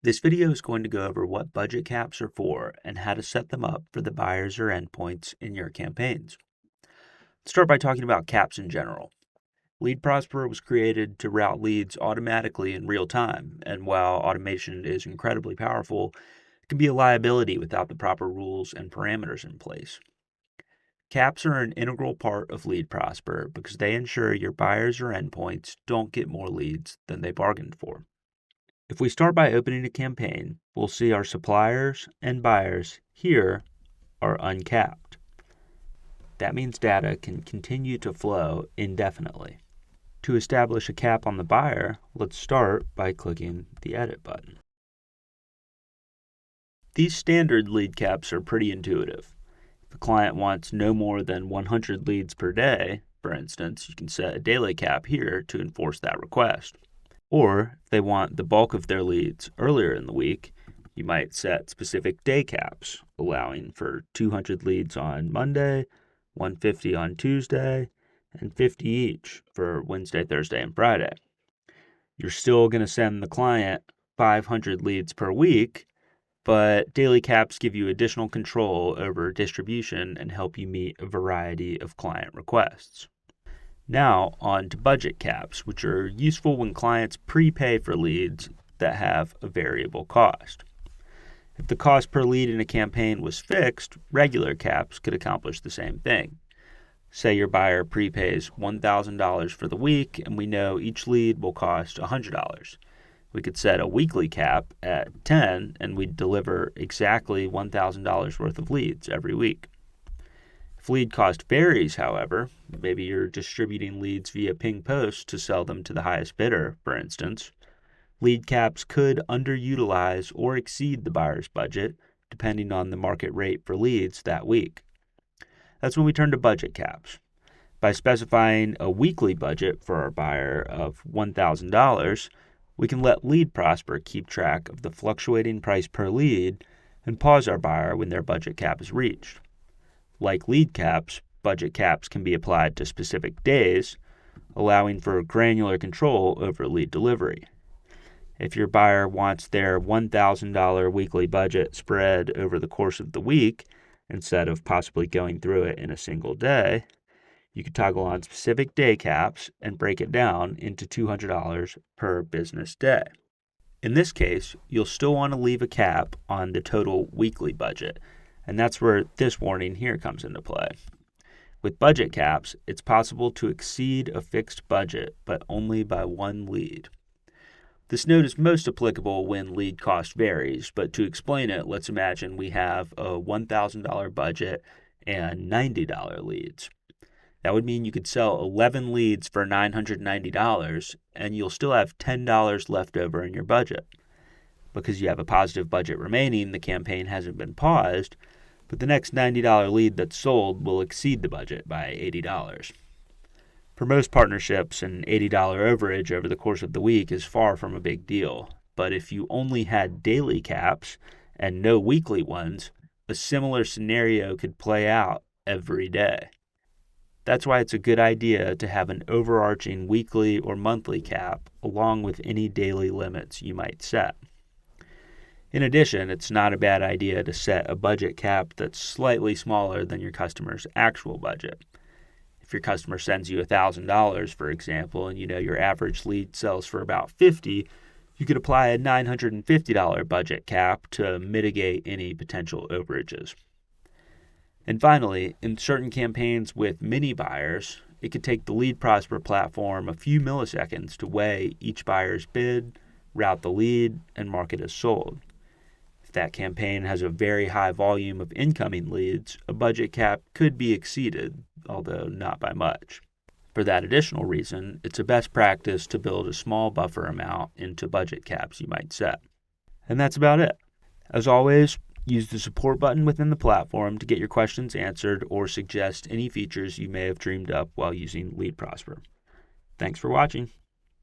This video is going to go over what budget caps are for and how to set them up for the buyers or endpoints in your campaigns. Let's start by talking about caps in general. Lead Prosper was created to route leads automatically in real time, and while automation is incredibly powerful, it can be a liability without the proper rules and parameters in place. Caps are an integral part of Lead Prosper because they ensure your buyers or endpoints don't get more leads than they bargained for. If we start by opening a campaign, we'll see our suppliers and buyers here are uncapped. That means data can continue to flow indefinitely. To establish a cap on the buyer, let's start by clicking the Edit button. These standard lead caps are pretty intuitive. If a client wants no more than 100 leads per day, for instance, you can set a daily cap here to enforce that request. Or if they want the bulk of their leads earlier in the week, you might set specific day caps, allowing for 200 leads on Monday, 150 on Tuesday, and 50 each for Wednesday, Thursday, and Friday. You're still going to send the client 500 leads per week, but daily caps give you additional control over distribution and help you meet a variety of client requests. Now, on to budget caps, which are useful when clients prepay for leads that have a variable cost. If the cost per lead in a campaign was fixed, regular caps could accomplish the same thing. Say your buyer prepays $1,000 for the week, and we know each lead will cost $100. We could set a weekly cap at 10, and we'd deliver exactly $1,000 worth of leads every week. If lead cost varies, however, maybe you're distributing leads via ping post to sell them to the highest bidder, for instance, lead caps could underutilize or exceed the buyer's budget, depending on the market rate for leads that week. That's when we turn to budget caps. By specifying a weekly budget for our buyer of $1,000, we can let Lead Prosper keep track of the fluctuating price per lead and pause our buyer when their budget cap is reached. Like lead caps, budget caps can be applied to specific days, allowing for granular control over lead delivery. If your buyer wants their $1,000 weekly budget spread over the course of the week, instead of possibly going through it in a single day, you could toggle on specific day caps and break it down into $200 per business day. In this case, you'll still want to leave a cap on the total weekly budget, and that's where this warning here comes into play. With budget caps, it's possible to exceed a fixed budget, but only by one lead. This note is most applicable when lead cost varies, but to explain it, let's imagine we have a $1,000 budget and $90 leads. That would mean you could sell 11 leads for $990, and you'll still have $10 left over in your budget. Because you have a positive budget remaining, the campaign hasn't been paused, but the next $90 lead that's sold will exceed the budget by $80. For most partnerships, an $80 overage over the course of the week is far from a big deal, but if you only had daily caps and no weekly ones, a similar scenario could play out every day. That's why it's a good idea to have an overarching weekly or monthly cap along with any daily limits you might set. In addition, it's not a bad idea to set a budget cap that's slightly smaller than your customer's actual budget. If your customer sends you $1,000, for example, and you know your average lead sells for about $50, you could apply a $950 budget cap to mitigate any potential overages. And finally, in certain campaigns with many buyers, it could take the Lead Prosper platform a few milliseconds to weigh each buyer's bid, route the lead, and mark it as sold. If that campaign has a very high volume of incoming leads, a budget cap could be exceeded, although not by much. For that additional reason, it's a best practice to build a small buffer amount into budget caps you might set. And that's about it. As always, use the support button within the platform to get your questions answered or suggest any features you may have dreamed up while using Lead Prosper. Thanks for watching.